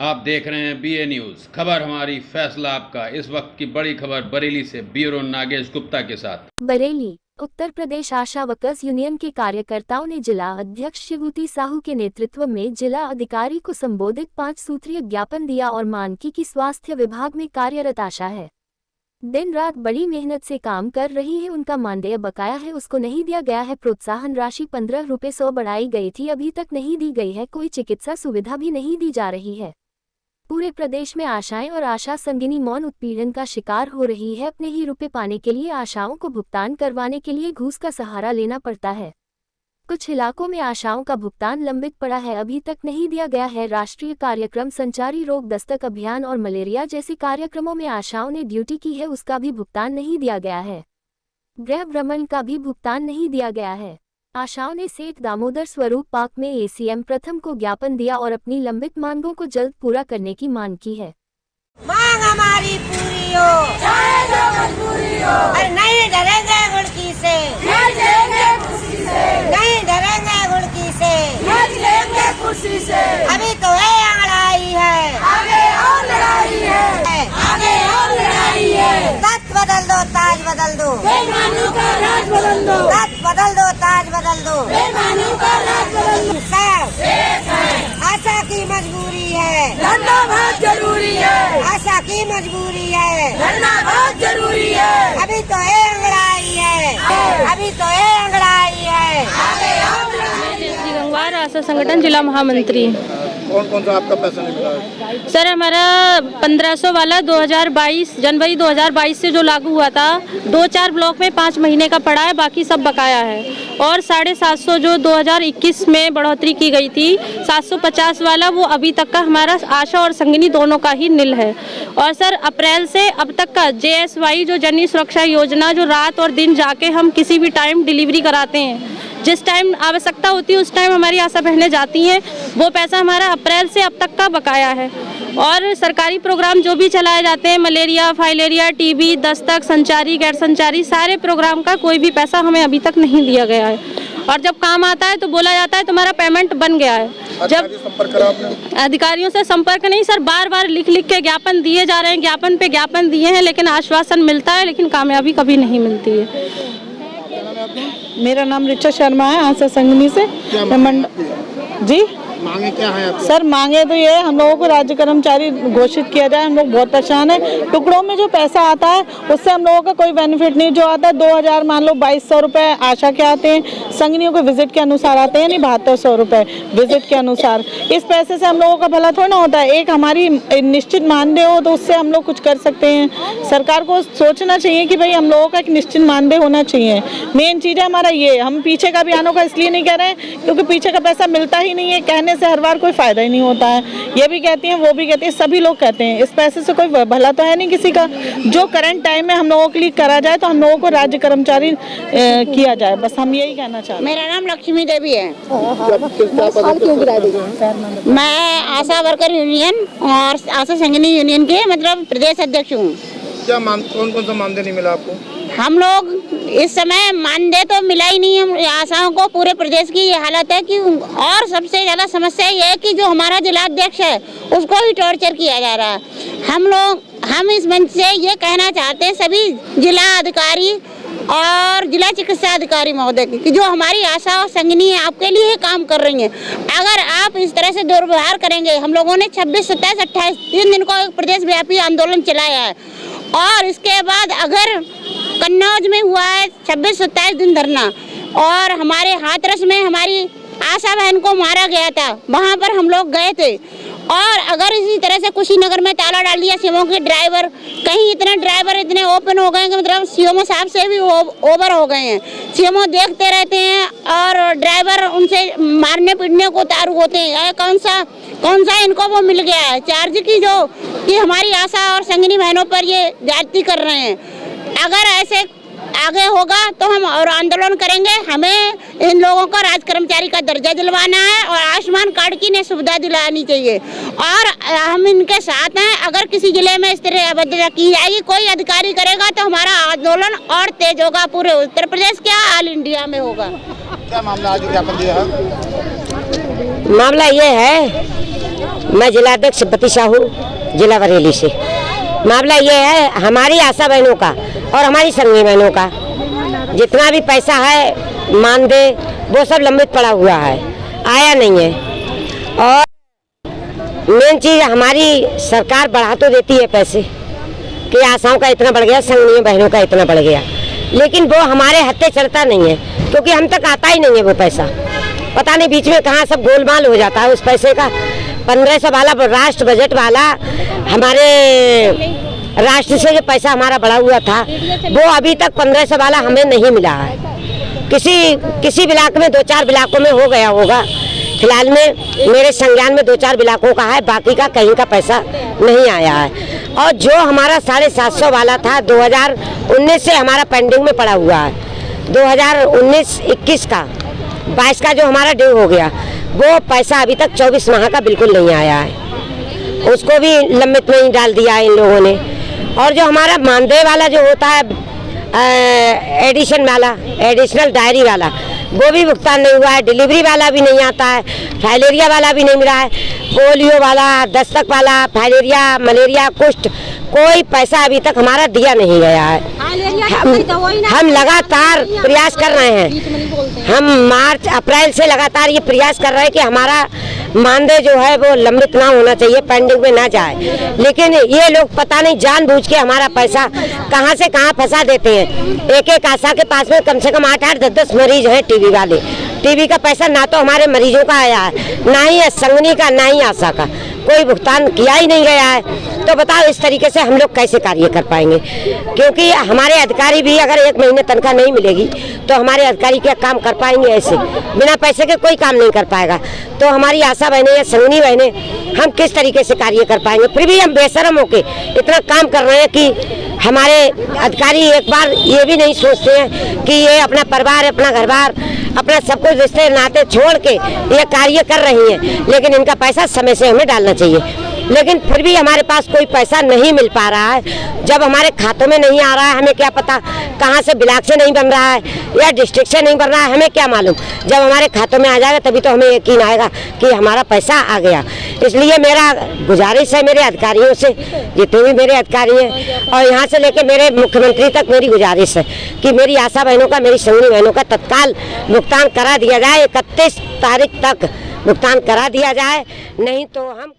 आप देख रहे हैं BA न्यूज, खबर हमारी फैसला आपका। इस वक्त की बड़ी खबर बरेली से ब्यूरो नागेश गुप्ता के साथ। बरेली उत्तर प्रदेश आशा वर्कर्स यूनियन के कार्यकर्ताओं ने जिला अध्यक्ष शिवूती साहू के नेतृत्व में जिला अधिकारी को संबोधित 5 सूत्रीय ज्ञापन दिया और मानकी की स्वास्थ्य विभाग में कार्यरत आशा है, दिन रात बड़ी मेहनत से काम कर रही है, उनका मानदेय बकाया है, उसको नहीं दिया गया है। प्रोत्साहन राशि 15 रुपये 100 बढ़ाई गई थी, अभी तक नहीं दी गई है। कोई चिकित्सा सुविधा भी नहीं दी जा रही है। पूरे प्रदेश में आशाएं और आशा संगिनी मौन उत्पीड़न का शिकार हो रही है। अपने ही रुपए पाने के लिए आशाओं को भुगतान करवाने के लिए घूस का सहारा लेना पड़ता है। कुछ इलाकों में आशाओं का भुगतान लंबित पड़ा है, अभी तक नहीं दिया गया है। राष्ट्रीय कार्यक्रम संचारी रोग दस्तक अभियान और मलेरिया जैसे कार्यक्रमों में आशाओं ने ड्यूटी की है, उसका भी भुगतान नहीं दिया गया है। गृह भ्रमण का भी भुगतान नहीं दिया गया है। आशाओं ने सेठ दामोदर स्वरूप पार्क में ACM प्रथम को ज्ञापन दिया और अपनी लंबित मांगों को जल्द पूरा करने की मांग की है। मांग हमारी पूरी हो, चाहे जो मजबूरी हो, अरे नहीं डरेंगे गुड़की से, नहीं डरेंगे गुड़की से, लेंगे कुर्सी से। अभी तो है लड़ाई है, आगे और लड़ाई है, आगे और लड़ाई है। तख्त बदल दो, ताज बदल दो, बेईमानों का राज बदल दो, तख्त बदल दो, ताज बदल दो, बेईमानों का राज बदल दो। आशा की मजबूरी है, लड़ना बहुत जरूरी है, आशा की मजबूरी है, लड़ना बहुत जरूरी है। अभी तो ये लड़ाई है, अभी तो ये लड़ाई है, आगे और लड़ाई है। श्री गंगवार आशा संगठन जिला महामंत्री। कौन कौन सा आपका पैसा नहीं मिला? सर हमारा 1500 वाला 2022 जनवरी 2022 से जो लागू हुआ था, 2-4 ब्लॉक में 5 महीने का पड़ा है, बाकी सब बकाया है। और 750 जो 2021 में बढ़ोतरी की गई थी, 750 वाला वो अभी तक का हमारा आशा और संगिनी दोनों का ही निल है। और सर अप्रैल से अब तक का JSY जो जननी सुरक्षा योजना, जो रात और दिन जाके हम किसी भी टाइम डिलीवरी कराते हैं, जिस टाइम आवश्यकता होती है उस टाइम हमारी आशा बहनें जाती हैं, वो पैसा हमारा अप्रैल से अब तक का बकाया है। और सरकारी प्रोग्राम जो भी चलाए जाते हैं, मलेरिया, फाइलेरिया, TB, दस्तक, संचारी, गैर संचारी, सारे प्रोग्राम का कोई भी पैसा हमें अभी तक नहीं दिया गया है। और जब काम आता है तो बोला जाता है तुम्हारा पेमेंट बन गया है। जब अधिकारियों से संपर्क नहीं सर, बार बार लिख के ज्ञापन दिए जा रहे हैं, ज्ञापन पे ज्ञापन दिए हैं, लेकिन आश्वासन मिलता है, लेकिन कामयाबी कभी नहीं मिलती है। मेरा नाम ऋचा शर्मा है, आशा संगिनी से। जी मांगे क्या है आपकी? सर मांगे तो ये हम लोगों को राज्य कर्मचारी घोषित किया जाए। हम लोग बहुत परेशान है। टुकड़ों में जो पैसा आता है उससे हम लोगों का कोई बेनिफिट नहीं। जो आता है 2000 मान लो 2200 रुपए आशा के आते हैं, संगिनियों के विजिट के अनुसार आते हैं, नहीं 7200 रुपए विजिट के अनुसार। इस पैसे से हम लोगों का भला थोड़ा ना होता है। एक हमारी निश्चित मानदेय हो तो उससे हम लोग कुछ कर सकते हैं। सरकार को सोचना चाहिए कि भाई हम लोगों का एक निश्चित मानदेय होना चाहिए। मेन चीज है हमारा ये। हम पीछे का भी आने का इसलिए नहीं कह रहे हैं क्योंकि पीछे का पैसा मिलता ही नहीं है, कहने से हर बार कोई फायदा ही नहीं होता है। ये भी कहती हैं, वो भी कहती हैं, सभी लोग कहते हैं। इस पैसे से कोई भला तो है नहीं किसी का। जो करंट टाइम में हम लोगों के लिए करा जाए तो हम लोगों को राज्य कर्मचारी किया जाए, बस हम यही कहना चाहते हैं। मेरा नाम लक्ष्मी देवी है। मैं आशा वर्कर यूनियन और आशा संगिनी यूनियन के मतलब प्रदेश अध्यक्ष हूँ। क्या कौन कौन सा मानदेय नहीं मिला आपको? हम लोग इस समय मानदेय तो मिला ही नहीं है आशाओं को। पूरे प्रदेश की ये हालत है कि और सबसे ज़्यादा समस्या ये है कि जो हमारा जिला अध्यक्ष है उसको ही टॉर्चर किया जा रहा है। हम इस मंच से ये कहना चाहते हैं सभी जिला अधिकारी और जिला चिकित्सा अधिकारी महोदय कि जो हमारी आशा और संगिनी है आपके लिए ही काम कर रही हैं, अगर आप इस तरह से दुर्व्यवहार करेंगे। हम लोगों ने 26, 27, 28 3 दिन को एक प्रदेश व्यापी आंदोलन चलाया है और इसके बाद अगर कन्नौज में हुआ है 26-27 दिन धरना, और हमारे हाथरस में हमारी आशा बहन को मारा गया था, वहाँ पर हम लोग गए थे। और अगर इसी तरह से कुशीनगर में ताला डाल दिया सीएमओ के ड्राइवर, कहीं इतने ड्राइवर इतने ओपन हो गए कि मतलब सीएमओ साहब से भी ओवर हो गए हैं। सीएमओ देखते रहते हैं और ड्राइवर उनसे मारने पीटने को उतारू होते हैं। कौन सा इनको वो मिल गया है चार्ज की जो कि हमारी आशा और संगिनी बहनों पर ये ज्यादती कर रहे हैं। अगर ऐसे आगे होगा तो हम और आंदोलन करेंगे। हमें इन लोगों को राज कर्मचारी का दर्जा दिलवाना है और आयुष्मान कार्ड की ने सुविधा दिलानी चाहिए और हम इनके साथ हैं। अगर किसी जिले में इस तरह अवज्ञा की जाएगी, कोई अधिकारी करेगा तो हमारा आंदोलन और तेज होगा। पूरे उत्तर प्रदेश क्या ऑल इंडिया में होगा। क्या मामला आज ज्ञापन दिया है? मामला ये है, मैं जिलाध्यक्ष शिवपति साहू, जिला बरेली से। मामला ये है, हमारी आशा बहनों का और हमारी संगी बहनों का जितना भी पैसा है मानदेय वो सब लंबित पड़ा हुआ है, आया नहीं है। और मेन चीज़ हमारी सरकार बढ़ा तो देती है पैसे कि आशाओं का इतना बढ़ गया, संगी बहनों का इतना बढ़ गया, लेकिन वो हमारे हत्थे चढ़ता नहीं है क्योंकि हम तक आता ही नहीं है वो पैसा। पता नहीं बीच में कहाँ सब गोलमाल हो जाता है उस पैसे का। 1500 वाला राष्ट्र बजट वाला हमारे राष्ट्र से जो पैसा हमारा बढ़ा हुआ था वो अभी तक 1500 वाला हमें नहीं मिला है। किसी ब्लाक में 2-4 ब्लाकों में हो गया होगा, फिलहाल में मेरे संज्ञान में 2-4 ब्लाकों का है, बाकी का कहीं का पैसा नहीं आया है। और जो हमारा 750 वाला था 2019 से हमारा पेंडिंग में पड़ा हुआ है, 2019-21 का 22 का जो हमारा ड्यू हो गया वो पैसा अभी तक 24 माह का बिल्कुल नहीं आया है, उसको भी लंबित में ही डाल दिया है इन लोगों ने। और जो हमारा मानदेय वाला जो होता है एडिशनल डायरी वाला वो भी भुगतान नहीं हुआ है, डिलीवरी वाला भी नहीं आता है, फाइलेरिया वाला भी नहीं मिला है, पोलियो वाला, दस्तक वाला, फाइलेरिया, मलेरिया, कुष्ठ, कोई पैसा अभी तक हमारा दिया नहीं गया है। हम लगातार प्रयास कर रहे हैं, हम मार्च अप्रैल से लगातार ये प्रयास कर रहे हैं कि हमारा मानदेय जो है वो लंबित ना होना चाहिए, पेंडिंग में ना जाए, लेकिन ये लोग पता नहीं जानबूझ के हमारा पैसा कहां से कहां फंसा देते हैं। एक आशा के पास में कम से कम 8-8, 10-10 मरीज हैं टीबी वाले। टीबी का पैसा ना तो हमारे मरीजों का आया है, ना ही संगनी का, ना ही आशा का, कोई भुगतान किया ही नहीं गया है। तो बताओ इस तरीके से हम लोग कैसे कार्य कर पाएंगे, क्योंकि हमारे अधिकारी भी अगर 1 महीने तनख्वाह नहीं मिलेगी तो हमारे अधिकारी क्या काम कर पाएंगे? ऐसे बिना पैसे के कोई काम नहीं कर पाएगा। तो हमारी आशा बहनें या संगनी बहनें हम किस तरीके से कार्य कर पाएंगे? फिर भी हम बेशर्म होके इतना काम कर रहे हैं कि हमारे अधिकारी एक बार ये भी नहीं सोचते हैं कि ये अपना परिवार, अपना घर बार, अपना सब कुछ रिश्ते नाते छोड़ के ये कार्य कर रही हैं, लेकिन इनका पैसा समय से हमें डालना चाहिए। लेकिन फिर भी हमारे पास कोई पैसा नहीं मिल पा रहा है। जब हमारे खातों में नहीं आ रहा है, हमें क्या पता कहाँ से ब्लॉक से नहीं बन रहा है या डिस्ट्रिक्ट से नहीं बन रहा है, हमें क्या मालूम। जब हमारे खातों में आ जाएगा तभी तो हमें यकीन आएगा कि हमारा पैसा आ गया। इसलिए मेरा गुजारिश है मेरे अधिकारियों से, जितने भी मेरे अधिकारी हैं, और यहाँ से लेकर मेरे मुख्यमंत्री तक मेरी गुजारिश है कि मेरी आशा बहनों का, मेरी संगनी बहनों का तत्काल भुगतान करा दिया जाए। 31 तारीख तक भुगतान करा दिया जाए, नहीं तो हम